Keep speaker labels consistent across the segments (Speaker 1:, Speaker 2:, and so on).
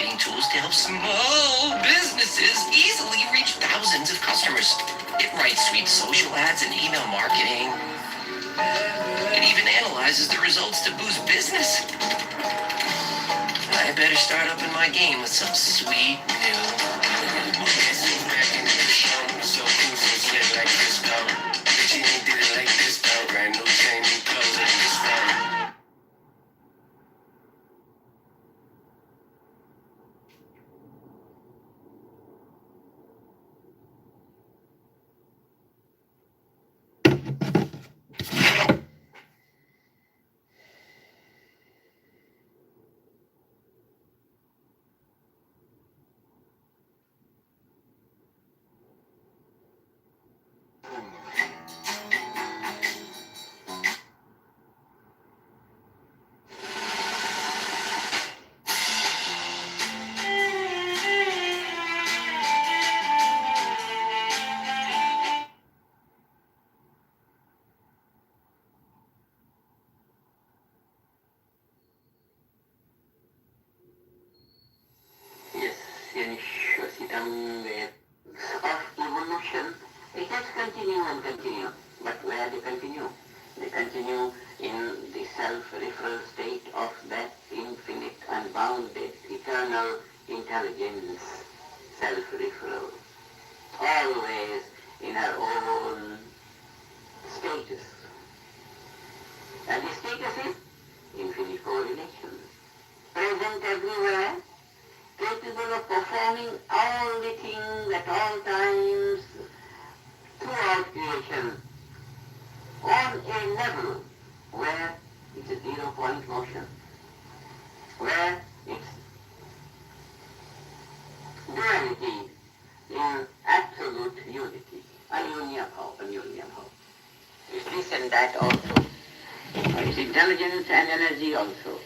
Speaker 1: marketing tools to help small businesses easily reach thousands of customers. It writes sweet social ads and email marketing. It even analyzes the results to boost business. I better start up in my game with some sweet new. So like this, but she ain't did it like this, brand new chain, new clothes, and this,
Speaker 2: Yes, Shwasitam of evolution, it has continue and continue. But where they continue? They continue in the self-referral state of that infinite, unbounded, eternal intelligence, self-referral. Always in her own status. And the status is infinite correlation. Present everywhere, capable of performing all the things at all times throughout creation on a level where it's a 0-point motion, where it's duality in absolute unity, anunya bhav. It's this and that also. It's intelligence and energy also.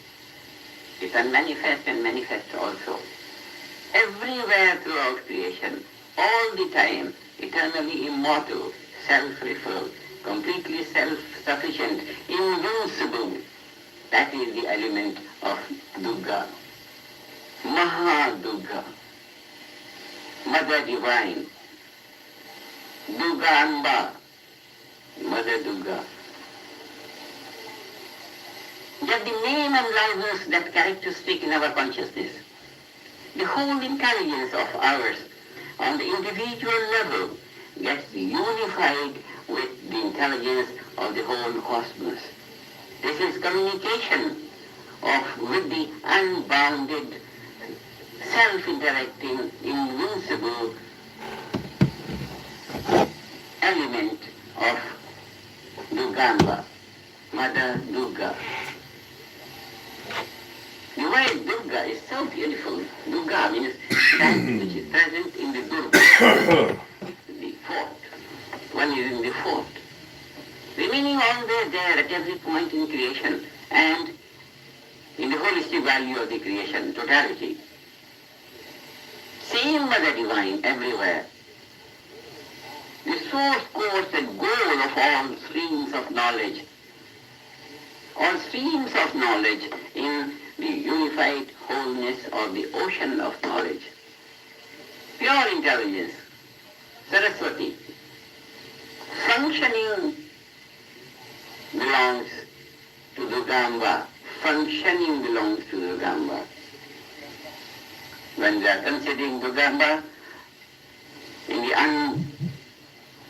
Speaker 2: It's unmanifest and manifest also. Everywhere throughout creation, all the time, eternally immortal, self-referral, completely self-sufficient, invincible. That is the element of Durga. Maha-Durga, Mother Divine, Durga Amba, Mother Durga. Just the name and liveness, that characteristic in our consciousness. The whole intelligence of ours on the individual level gets unified with the intelligence of the whole cosmos. This is communication with the unbounded, self-interacting, invincible element of Durgamba, Mother Durga. The word Durga is so beautiful. Durga means that which is present in the Durga, the fort. One is in the fort, remaining always there at every point in creation and in the holistic value of the creation, totality. Same Mother Divine everywhere. The source, course and goal of all streams of knowledge. All streams of knowledge in the unified wholeness of the ocean of knowledge. Pure intelligence, Saraswati. Functioning belongs to Durgamba. Functioning belongs to Durgamba. When we are considering Durgamba in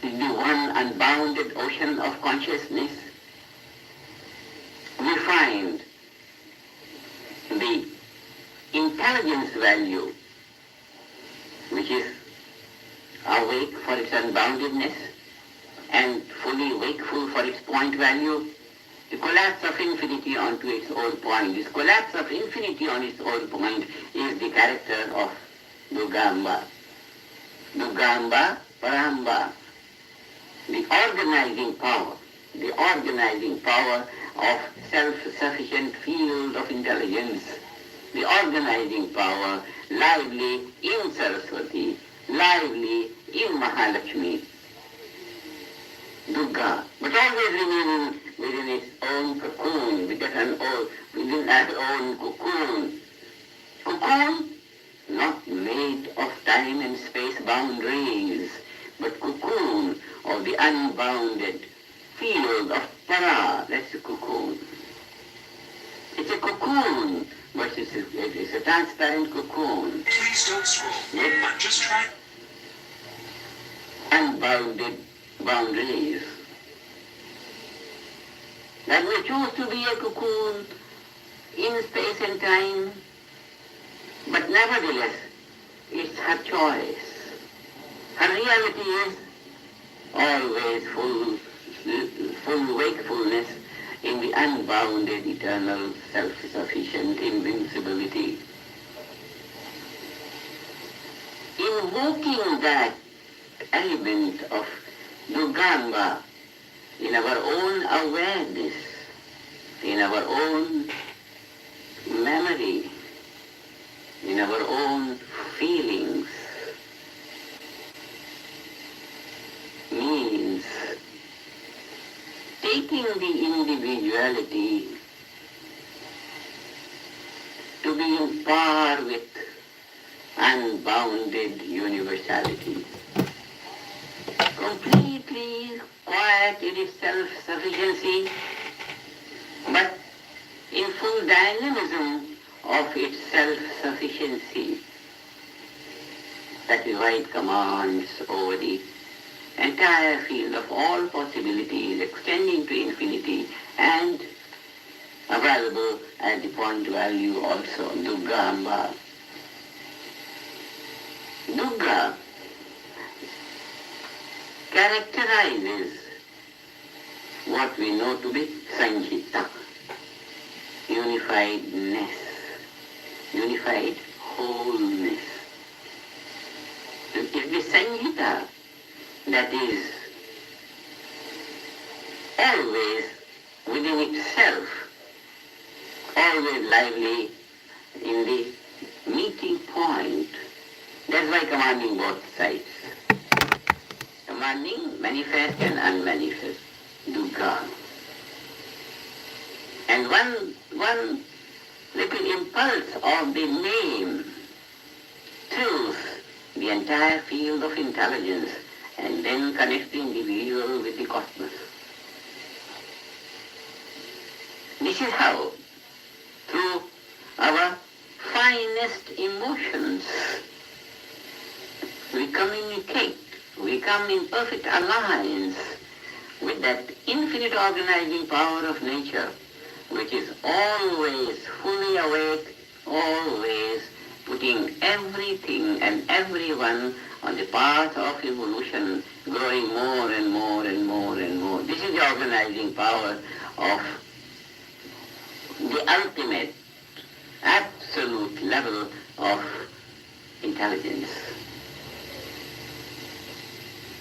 Speaker 2: the one unbounded ocean of consciousness, we find the intelligence value, which is awake for its unboundedness and fully wakeful for its point value, the collapse of infinity onto its own point. This collapse of infinity on its own point is the character of Durgamba. Durgamba, Paramba, the organizing power of self-sufficient field of intelligence, the organizing power lively in Saraswati, lively in Mahalakshmi, Durga, but always remaining within its own cocoon, within our own cocoon. Cocoon not made of time and space boundaries, but cocoon of the unbounded field of para. That's a cocoon. It's a cocoon, but it's a transparent cocoon.
Speaker 3: Please don't scroll. I'm just trying.
Speaker 2: Unbounded boundaries. That we choose to be a cocoon in space and time, but nevertheless, it's her choice. Her reality is always full wakefulness in the unbounded, eternal, self-sufficient invincibility. Invoking that element of Dugamba in our own awareness, in our own memory, in our own feelings, means taking the individuality to be in par with unbounded universality. Completely quiet in its self-sufficiency, but in full dynamism of its self-sufficiency. That is why it commands over the entire field of all possibilities, extending to infinity and available at the point value also, Dugamba. Duga characterizes what we know to be Sanjita, unifiedness, unified wholeness. It is the Sanjita that is always within itself, always lively in the meeting point. That's why commanding both sides. Commanding manifest and unmanifest, Dukkha. And one little impulse of the name through the entire field of intelligence and then connects the individual with the cosmos. This is how, through our finest emotions, we communicate, we come in perfect alliance with that infinite organizing power of nature, which is always fully awake, always putting everything and everyone on the path of evolution, growing more and more and more and more. This is the organizing power of the ultimate, absolute level of intelligence.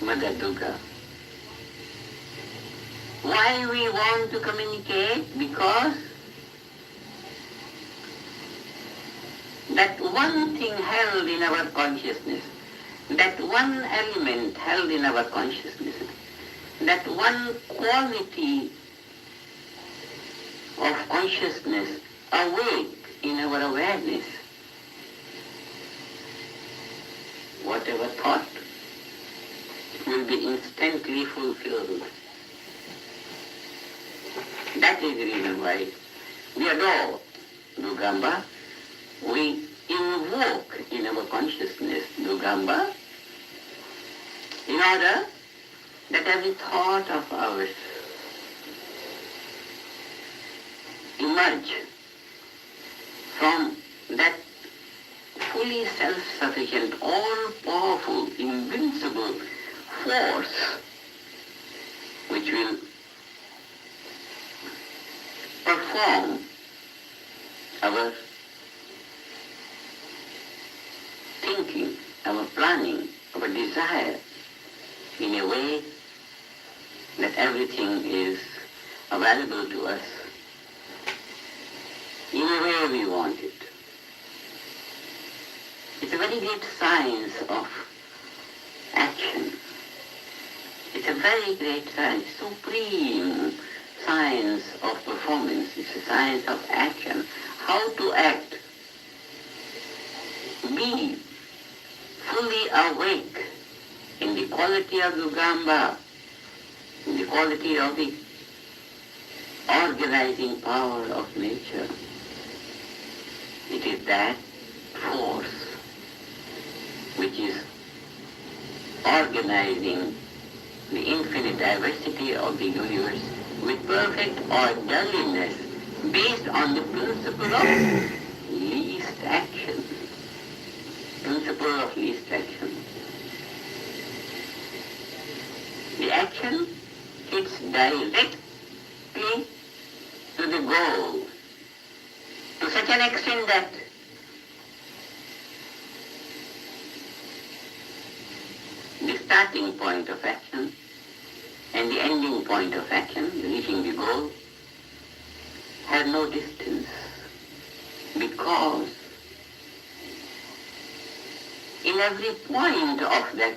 Speaker 2: Mother Durga. Why we want to communicate? Because that one thing held in our consciousness, that one element held in our consciousness, that one quality of consciousness awake in our awareness, whatever thought will be instantly fulfilled. That is the reason why we adore Dugamba. We invoke in our consciousness Dugamba in order that every thought of ours emerge from that fully self-sufficient, all-powerful, invincible force which will perform our thinking, our planning, our desire in a way that everything is available to us in a way we want it. It's a very great science of action. It's a very great science, supreme science of performance. It's a science of action. How to act Be fully awake in the quality of the Gamba, in the quality of the organizing power of nature. It is that force which is organizing the infinite diversity of the universe with perfect orderliness based on the principle of least action. Principle of least action. The action hits directly to the goal to such an extent that the starting point of action and the ending point of action, reaching the goal, have no distance, because in every point of that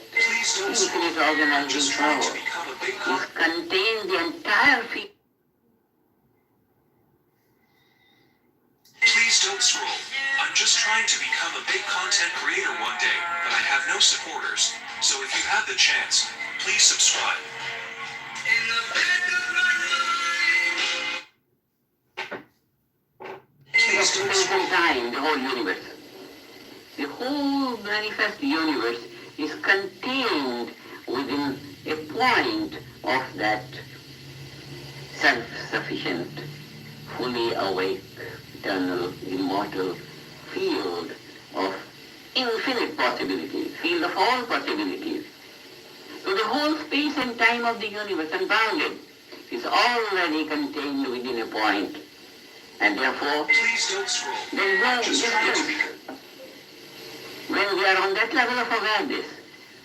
Speaker 2: infinite organizing power is contained the entire field.
Speaker 3: Please don't scroll. I'm just trying to become a big content creator one day, but I have no supporters. So if you have the chance, please subscribe. Please don't scroll.
Speaker 2: Time, the whole universe. The whole manifest universe is contained within a point of that self-sufficient, fully awake, eternal, immortal field of infinite possibilities, field of all possibilities. So the whole space and time of the universe, unbounded, is already contained within a point. And therefore,
Speaker 3: Please don't scroll.
Speaker 2: there is no
Speaker 3: Just trying to
Speaker 2: distance. When we are on that level of awareness,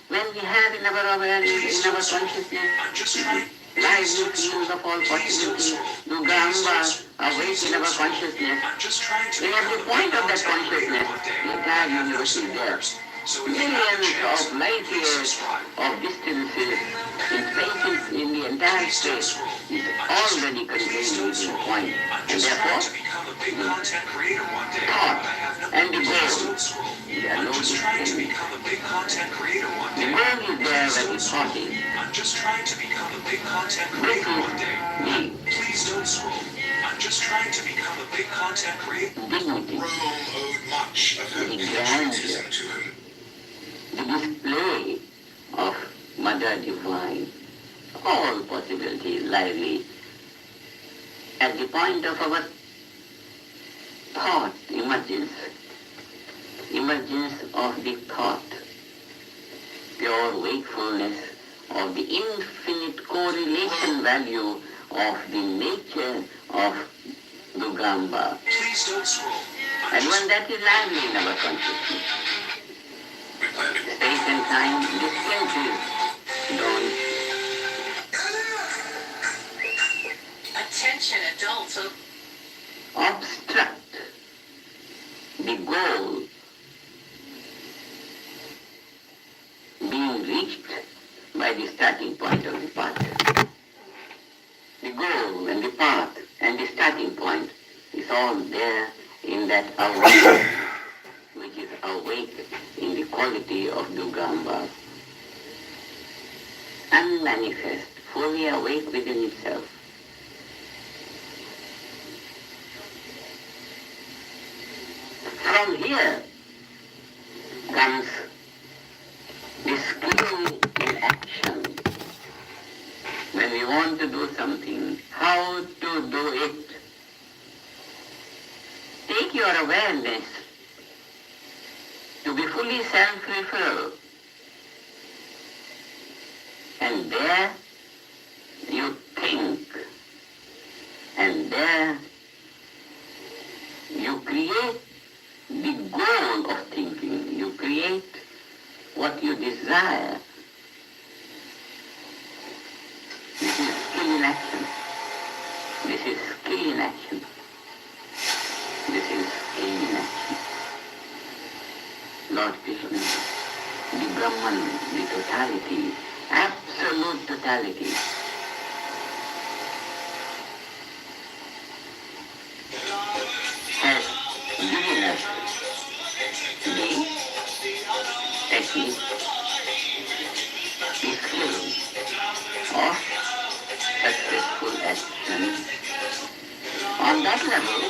Speaker 2: when we have in our awareness, in our consciousness,
Speaker 3: I'm just trying.
Speaker 2: lively fields of all possibilities, the Gamba awake in our consciousness,
Speaker 3: I'm just trying to
Speaker 2: in every point of that consciousness, the entire universe is there.
Speaker 3: So if you have the
Speaker 2: Millions
Speaker 3: chance,
Speaker 2: of light
Speaker 3: please
Speaker 2: years
Speaker 3: subscribe.
Speaker 2: of distances in spaces in the entire space is already contained within a point.
Speaker 3: I'm
Speaker 2: And
Speaker 3: just
Speaker 2: therefore,
Speaker 3: trying to become a big content creator one day,
Speaker 2: thought
Speaker 3: but I have no.
Speaker 2: and the
Speaker 3: Please
Speaker 2: goal,
Speaker 3: don't scroll.
Speaker 2: there are
Speaker 3: I'm
Speaker 2: no
Speaker 3: just trying to
Speaker 2: distance.
Speaker 3: become a big content creator one
Speaker 2: The
Speaker 3: day.
Speaker 2: goal is there
Speaker 3: Please
Speaker 2: when
Speaker 3: don't
Speaker 2: the
Speaker 3: scroll.
Speaker 2: thought is.
Speaker 3: I'm just trying to become a big content
Speaker 2: This
Speaker 3: creator one
Speaker 2: is
Speaker 3: day.
Speaker 2: the
Speaker 3: Please don't scroll. I'm just trying to become a big content creator.
Speaker 2: dignity,
Speaker 3: Rome owed much of her
Speaker 2: the
Speaker 3: patriotism
Speaker 2: grandeur,
Speaker 3: to him.
Speaker 2: the display of Mother Divine, all possibilities lively. At the point of our thought emergence of the thought, pure wakefulness of the infinite correlation value of the nature of the Gamba.
Speaker 3: Please don't scroll. I'm
Speaker 2: And
Speaker 3: just
Speaker 2: when that is lively in our consciousness, space and time distances don't
Speaker 4: Attention adults.
Speaker 2: obstruct the goal being reached by the starting point of the path. The goal and the path and the starting point is all there in that awake, which is awake in the quality of Dugamba. Unmanifest, fully awake within itself. From here comes the skill in action. When we want to do something, how to do it. Take your awareness to be fully self-referral. And there you think. And there you create the goal of thinking. You create what you desire. This is skill in action. This is skill in action. This is skill in action. Lord Krishna, the Brahman, the totality, absolute totality, has given us the is the skill of successful action. On that level,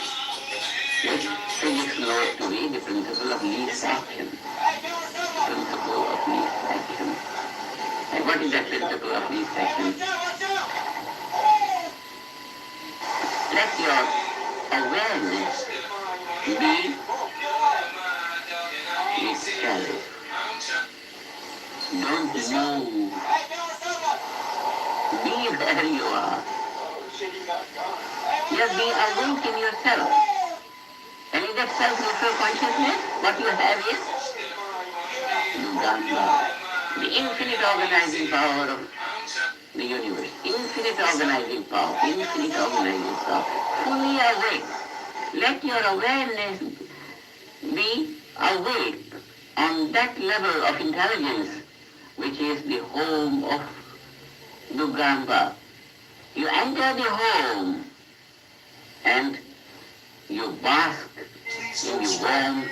Speaker 2: which physics knows to be the principle of least action. Principle of least action. And what is that principle of least action? Let your awareness be itself. Don't move. Be where you are. Just be awake in yourself. And in that self-neutral consciousness, what you have is Uganda, the infinite organizing power of the universe. Infinite organizing power, infinite organizing power. Fully awake. Let your awareness be awake on that level of intelligence, which is the home of Dugamba. You enter the home and you bask in the warmth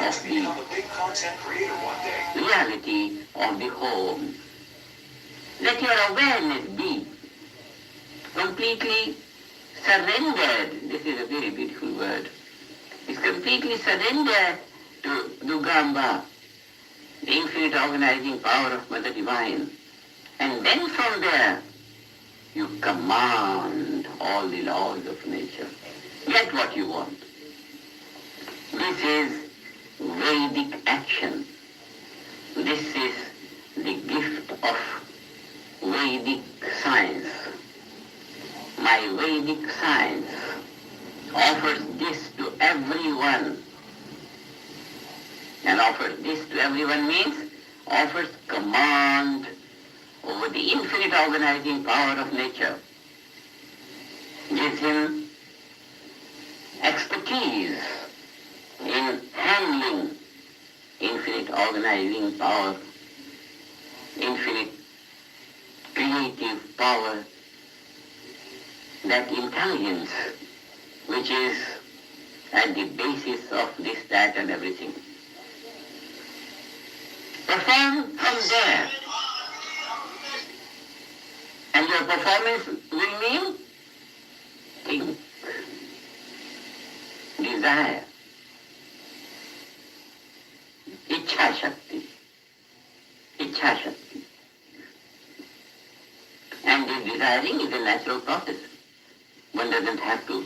Speaker 2: of the reality of the home. Let your awareness be completely surrendered. This is a very beautiful word. It's completely surrendered to Dugamba, the infinite organizing power of Mother Divine. And then from there, you command all the laws of nature. Get what you want. This is Vedic action. This is the gift of Vedic science. My Vedic science offers this to everyone. And offers this to everyone means offers command over the infinite organizing power of nature. Gives him expertise in handling infinite organizing power, infinite creative power, that intelligence which is at the basis of this, that and everything. Perform from there. And your performance will mean think, desire, Ichha Shakti. Ichha Shakti. And this desiring is a natural process. One doesn't have to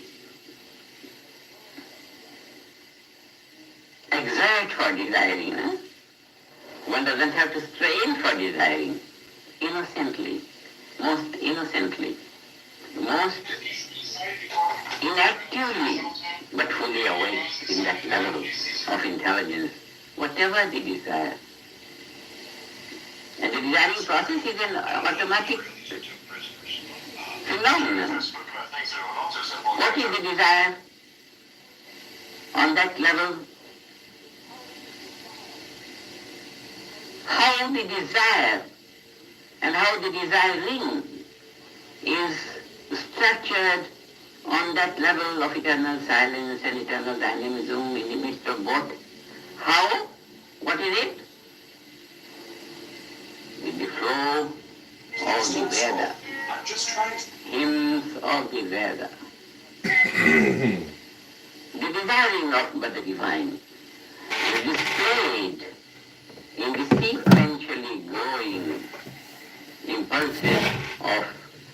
Speaker 2: exert for desiring. One doesn't have to strain for desiring. Innocently, most innocently, most inactively, but fully awake in that level of intelligence, whatever the desire. And the desiring process is an automatic phenomenon. What is the desire on that level? How the desire and how the desiring is structured on that level of eternal silence and eternal dynamism in the midst of both. How? What is it? With the flow of the Veda. Hymns of the Veda. The desiring of Mother Divine is displayed in the sequentially growing impulses of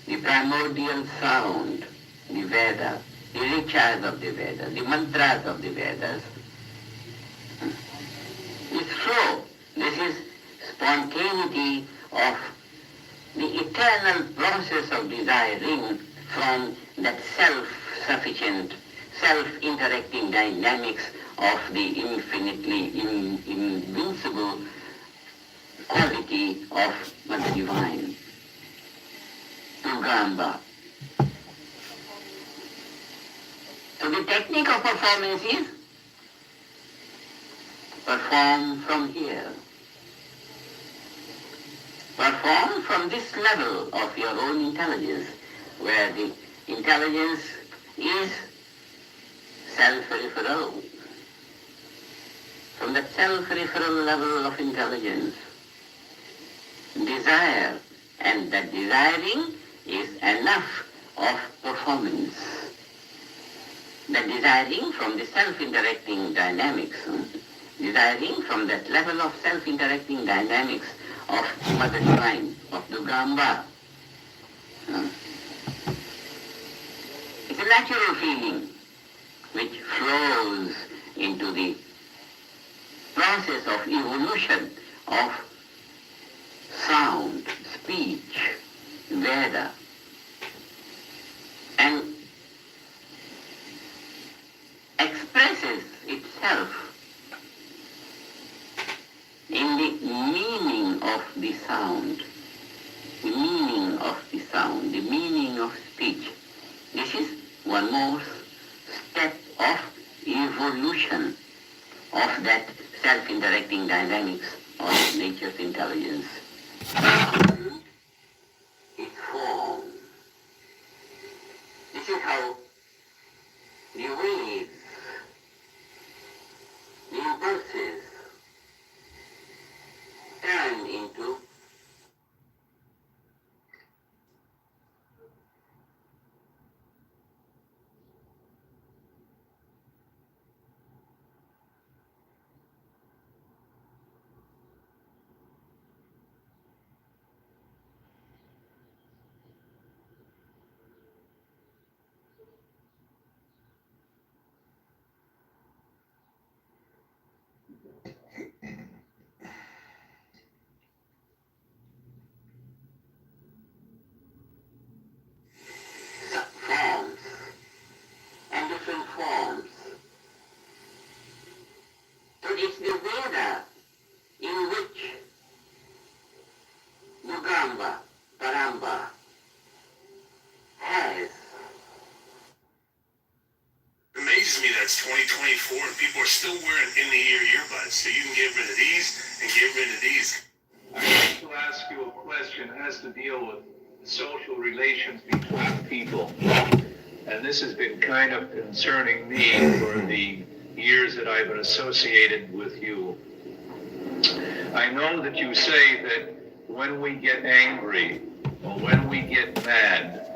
Speaker 2: the primordial sound, the Veda, the riches of the Vedas, the mantras of the Vedas. This flow, this is spontaneity of the eternal process of desiring from that self-sufficient, self-interacting dynamics of the infinitely invincible quality of Mother Divine. Ugamba. So the technique of performance is perform from here. Perform from this level of your own intelligence, where the intelligence is self-referral. from the self-referral level of intelligence. Desire, and that desiring is enough of performance. The desiring from the self-interacting dynamics, desiring from that level of self-interacting dynamics of Mother Shrine, of Dugamba. It's a natural feeling which flows into the process of evolution of sound, speech, Veda, and expresses itself in the meaning of the sound, the meaning of the sound, the meaning of speech. This is one more step of evolution of that self-interacting dynamics of nature's intelligence. Its form. This is how the waves, the impulses, turn into forms and different forms. So it's the Veda in which Nugamba, Paramba has.
Speaker 4: It amazes me that it's 2024 and people are still wearing in-the-ear earbuds, so you can get rid of these and get rid of these.
Speaker 5: I'd like to ask you a question that has to deal with social relations between people. And this has been kind of concerning me for the years that I've been associated with you. I know that you say that when we get angry or when we get mad,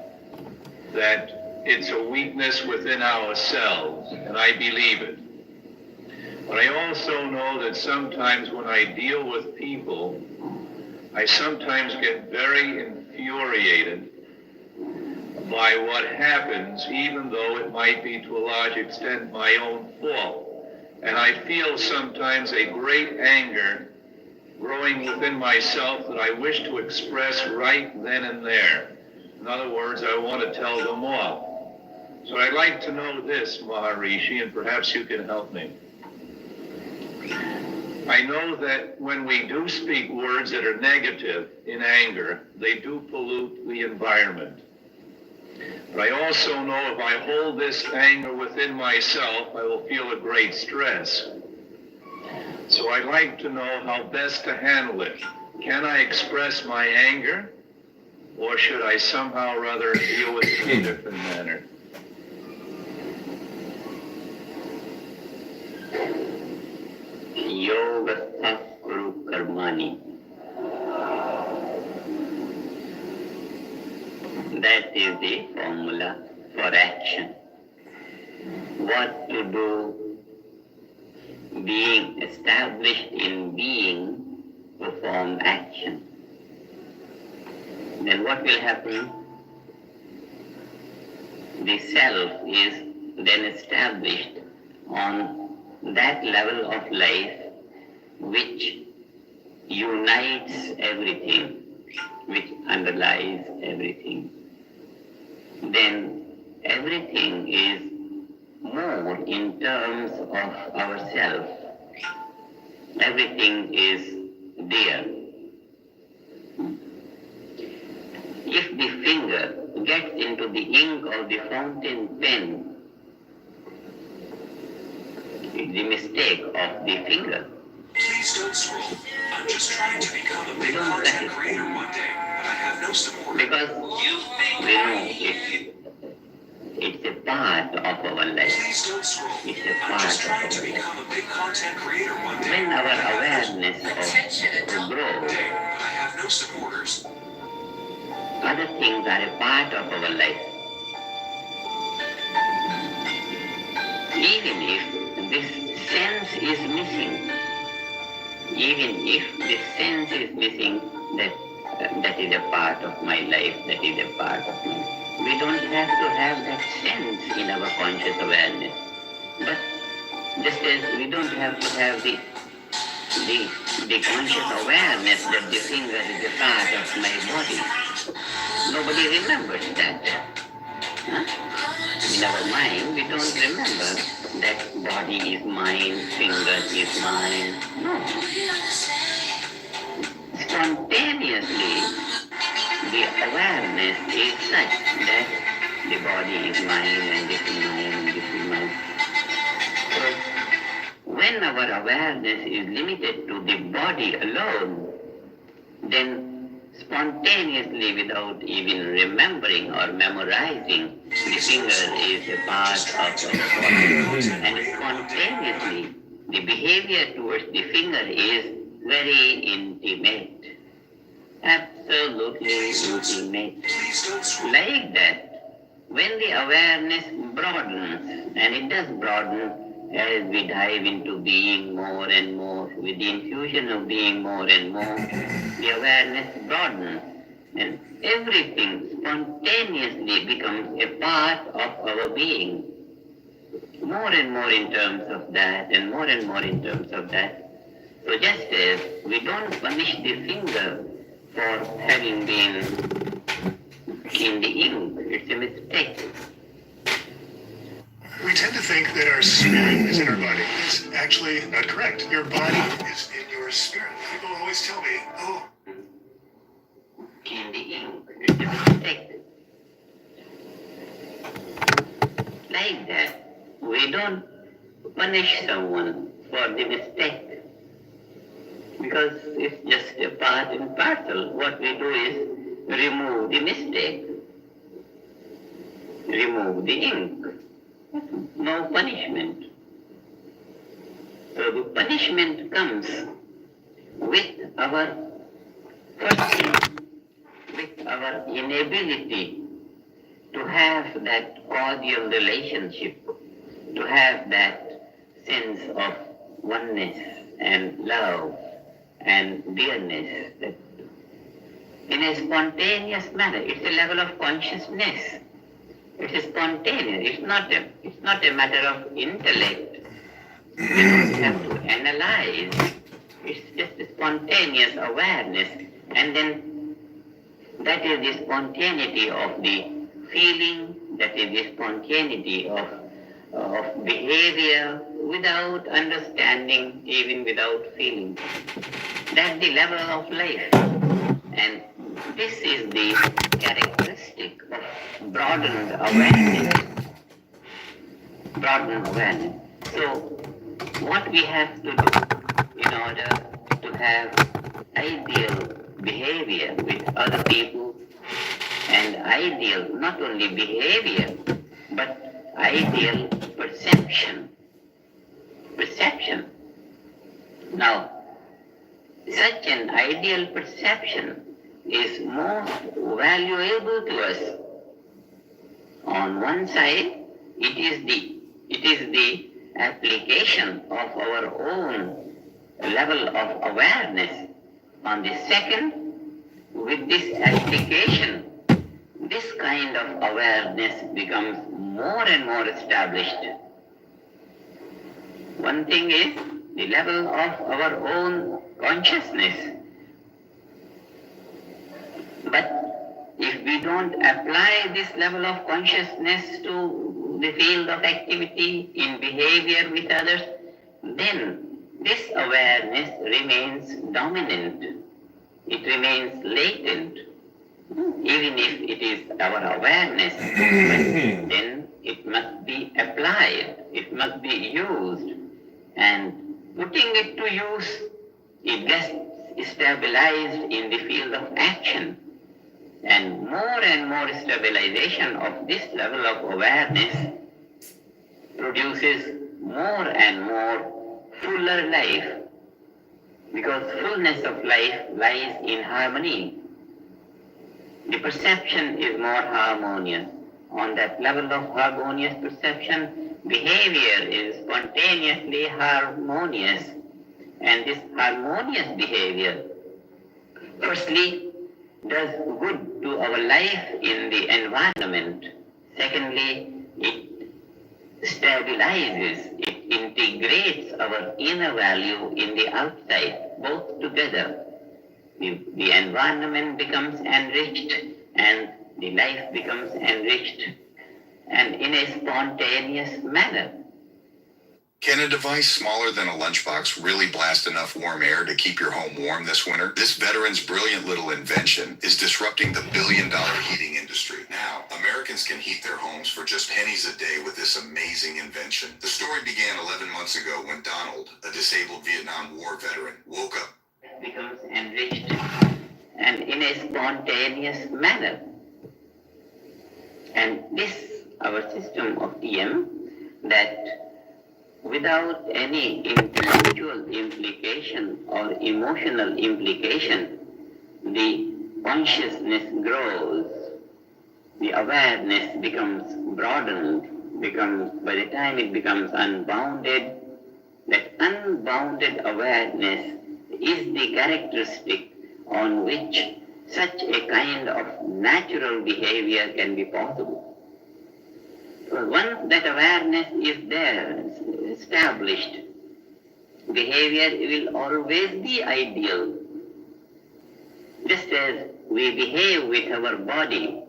Speaker 5: that it's a weakness within ourselves, and I believe it. But I also know that sometimes when I deal with people, I sometimes get very infuriated by what happens, even though it might be to a large extent my own fault. And I feel sometimes a great anger growing within myself that I wish to express right then and there. In other words, I want to tell them off. So I'd like to know this, Maharishi, and perhaps you can help me. I know that when we do speak words that are negative in anger, they do pollute the environment. But I also know if I hold this anger within myself, I will feel a great stress. So I'd like to know how best to handle it. Can I express my anger, or should I somehow or other deal with it in a different manner?
Speaker 2: Yoga Kuru Karmani. That is the formula for action. What to do, being established in being, perform action. Then what will happen? The self is then established on that level of life which unites everything, which underlies everything. Then everything is more in terms of ourself. Everything is there. If the finger gets into the ink of the fountain pen, it's the mistake of the finger.
Speaker 3: Please don't scroll. I'm just trying to become a big content creator one day, but I have no support.
Speaker 2: Because we know it's a part of our life.
Speaker 3: Please don't scroll.
Speaker 2: It's a
Speaker 3: I'm
Speaker 2: part
Speaker 3: just
Speaker 2: of
Speaker 3: trying to
Speaker 2: our life.
Speaker 3: become a big content creator one day.
Speaker 2: When our
Speaker 3: but I have
Speaker 2: awareness
Speaker 1: Attention,
Speaker 2: of
Speaker 1: adult.
Speaker 2: grows,
Speaker 3: day, but I have no supporters.
Speaker 2: other things are a part of our life. Even if this sense is missing, even if this sense is missing, that is a part of my life, that is a part of me. We don't have to have that sense in our conscious awareness. But just as we don't have to have the conscious awareness that the finger is a part of my body. Nobody remembers that. Huh? In our mind, we don't remember that body is mine, finger is mine. No. Spontaneously, the awareness is such that the body is mine and this is mine and this is mine. So, when our awareness is limited to the body alone, then spontaneously, without even remembering or memorizing, the finger is a part of our body. And spontaneously, the behavior towards the finger is very intimate. Absolutely intimate. Like that, when the awareness broadens, and it does broaden as we dive into being more and more, with the infusion of being more and more, the awareness broadens, and everything spontaneously becomes a part of our being. More and more in terms of that, and more in terms of that. So just as we don't punish the finger for having been in the ink, it's a mistake.
Speaker 6: We tend to think that our spirit is in our body. It's actually not correct. Your body is in your spirit. People always tell me, oh,
Speaker 2: In the ink, it's a mistake. Like that, we don't punish someone for the mistake. Because it's just a part and parcel. What we do is remove the mistake, remove the ink. No punishment. So the punishment comes with our first, with our inability to have that cordial relationship, to have that sense of oneness and love and dearness, that in a spontaneous manner. It's a level of consciousness. It is spontaneous. It's not a matter of intellect. We don't have to analyze. It's just a spontaneous awareness. And then that is the spontaneity of the feeling, that is the spontaneity of behavior without understanding, even without feeling. That's the level of life. And this is the characteristic of broadened awareness. Broadened awareness. So, what we have to do in order to have ideal behavior with other people, and ideal not only behavior, but ideal perception. Perception. Now, such an ideal perception is most valuable to us. On one side, it is the application of our own level of awareness. On the second, with this application, this kind of awareness becomes more and more established. One thing is the level of our own consciousness. But if we don't apply this level of consciousness to the field of activity in behavior with others, then this awareness remains dominant. It remains latent, even if it is our awareness. But then it must be applied, it must be used, and putting it to use, it gets stabilized in the field of action. And more stabilization of this level of awareness produces more and more fuller life, because fullness of life lies in harmony. The perception is more harmonious. On that level of harmonious perception, behavior is spontaneously harmonious. And this harmonious behavior, firstly, does good to our life in the environment. Secondly, it stabilizes, it integrates our inner value in the outside, both together. The environment becomes enriched and the life becomes enriched, and in a spontaneous manner.
Speaker 7: Can a device smaller than a lunchbox really blast enough warm air to keep your home warm this winter? This veteran's brilliant little invention is disrupting the billion-dollar heating industry. Now, Americans can heat their homes for just pennies a day with this amazing invention. The story began 11 months ago when Donald, a disabled Vietnam War veteran, woke up.
Speaker 2: Becomes enriched and in a spontaneous manner. And this, our system of TM, that without any intellectual implication or emotional implication, the consciousness grows, the awareness becomes broadened, by the time it becomes unbounded, that unbounded awareness is the characteristic on which such a kind of natural behavior can be possible. So once that awareness is there, established, behavior will always be ideal. Just as we behave with our body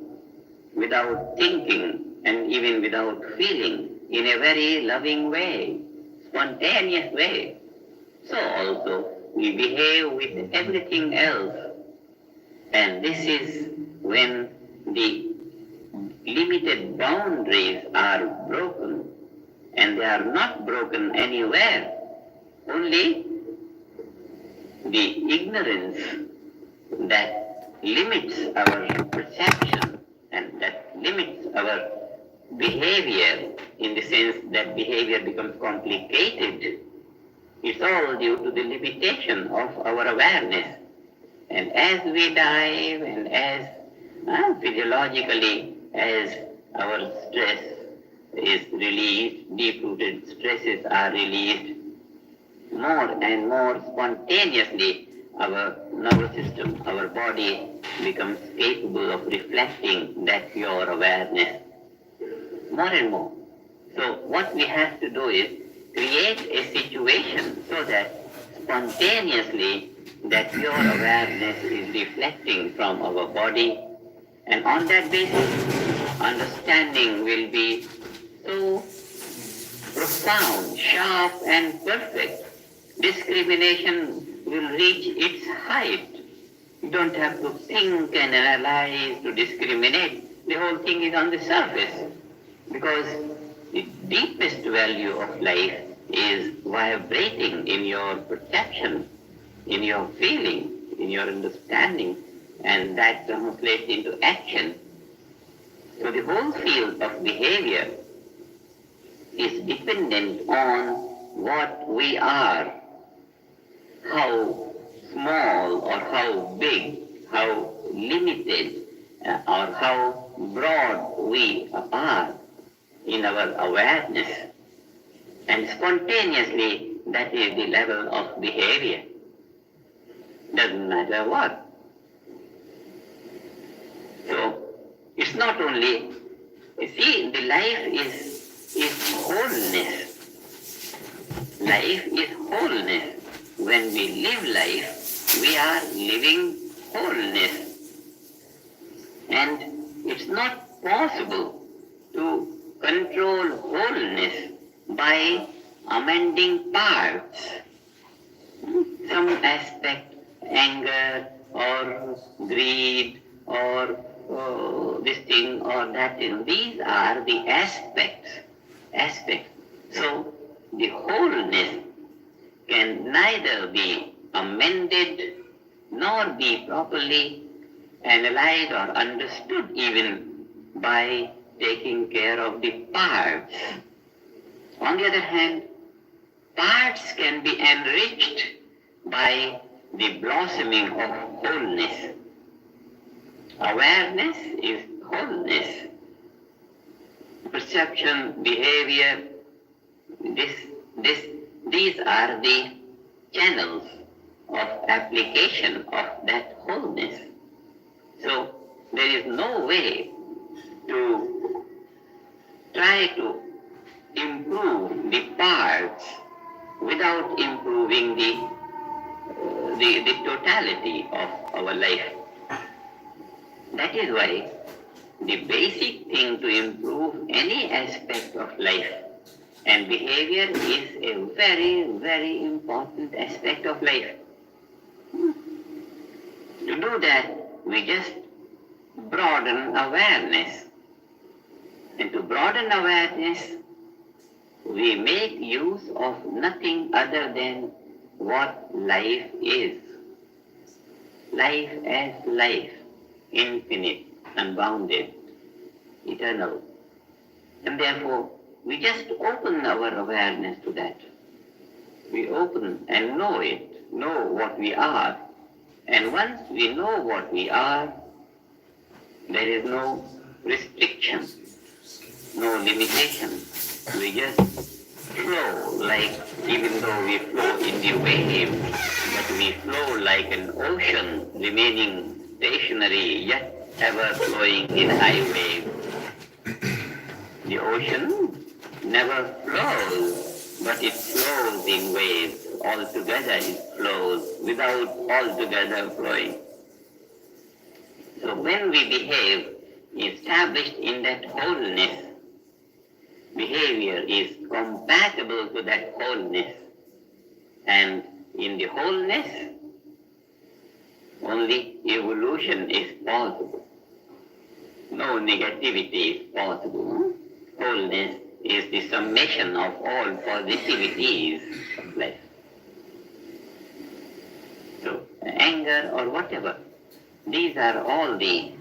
Speaker 2: without thinking and even without feeling, in a very loving way, spontaneous way, so also we behave with everything else. And this is when the limited boundaries are broken, and they are not broken anywhere. Only the ignorance that limits our perception and that limits our behavior, in the sense that behavior becomes complicated, it's all due to the limitation of our awareness. And as we dive and as physiologically, as our stress is released, deep-rooted stresses are released, more and more spontaneously our nervous system, our body becomes capable of reflecting that pure awareness more and more. So what we have to do is create a situation so that spontaneously that pure awareness is reflecting from our body, and on that basis understanding will be so profound, sharp and perfect. Discrimination will reach its height. You don't have to think and analyze to discriminate. The whole thing is on the surface, because the deepest value of life is vibrating in your perception, in your feeling, in your understanding, and that translates into action. So the whole field of behavior is dependent on what we are, how small or how big, how limited or how broad we are in our awareness. And spontaneously, that is the level of behavior. Doesn't matter what. So, it's not only, you see, the life is wholeness. Life is wholeness. When we live life, we are living wholeness. And it's not possible to control wholeness by amending parts. Some aspect, anger or greed or this thing or that thing, these are the aspects. So the wholeness can neither be amended nor be properly analyzed or understood even by taking care of the parts. On the other hand, parts can be enriched by the blossoming of wholeness. Awareness is wholeness. Perception, behavior, these are the channels of application of that wholeness. So there is no way to try to improve the parts without improving the totality of our life. That is why the basic thing to improve any aspect of life and behavior is a very, very important aspect of life. To do that, we just broaden awareness. And to broaden awareness, we make use of nothing other than what life is. Life as life, infinite, unbounded, eternal. And therefore, we just open our awareness to that. We open and know it, know what we are. And once we know what we are, there is no restriction, no limitation. We just flow like, even though we flow in the wave, but we flow like an ocean, remaining stationary, yet ever flowing in high wave. The ocean never flows, but it flows in waves. Altogether it flows without altogether flowing. So when we behave established in that wholeness, behavior is compatible to that wholeness. And in the wholeness, only evolution is possible. No negativity is possible. Wholeness is the summation of all positivities of life. So, anger or whatever, these are all the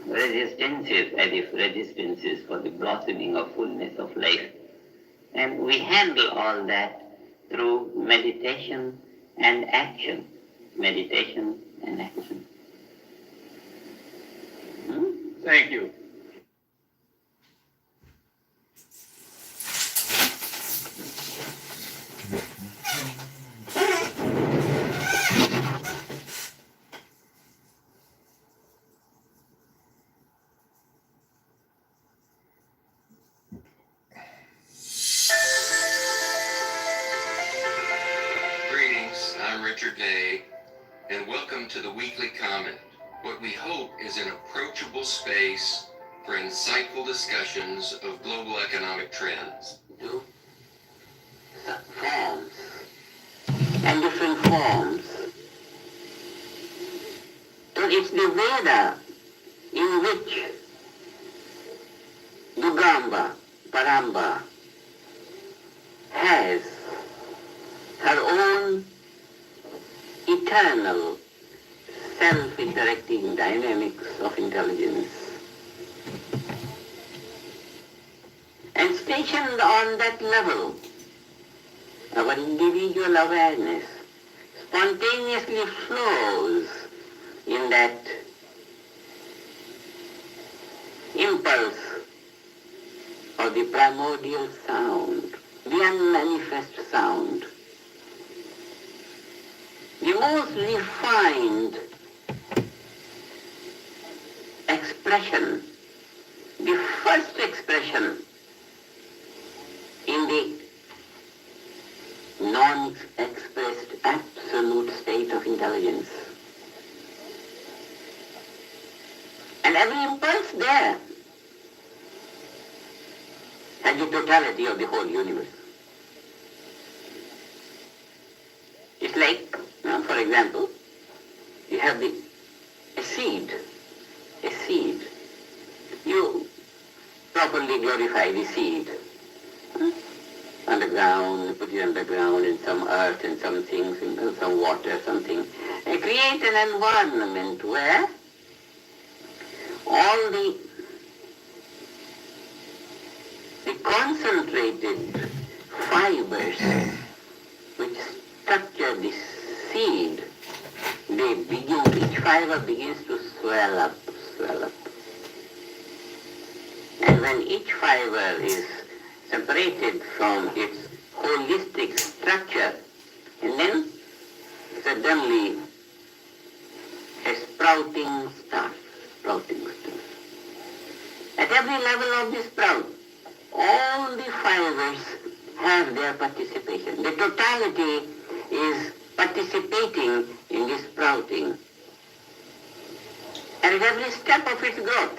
Speaker 2: resistances, as if resistances for the blossoming of fullness of life. And we handle all that through meditation and action. Meditation and action.
Speaker 5: Thank you.
Speaker 1: Greetings, I'm Richard Day, and welcome to the Weekly Comment, what we hope is an approachable space for insightful discussions of global economic trends.
Speaker 2: To forms and different forms. So it's the Veda in which Dugamba, Paramba, has her own eternal self-interacting dynamics of intelligence. And stationed on that level, our individual awareness spontaneously flows in that impulse of the primordial sound, the unmanifest sound, the most refined expression, the first expression in the non-expressed absolute state of intelligence. And every impulse there has the totality of the whole universe. It's like, for example, you have a seed. You properly glorify the seed. Underground, put it underground in some earth and some things, in some water, something. And create an environment where all the concentrated fibers which structure the seed, each fiber begins to swell up. And when each fiber is separated from its holistic structure, and then suddenly a sprouting starts. At every level of the sprout, all the fibers have their participation. The totality is participating in the sprouting. And at every step of its growth,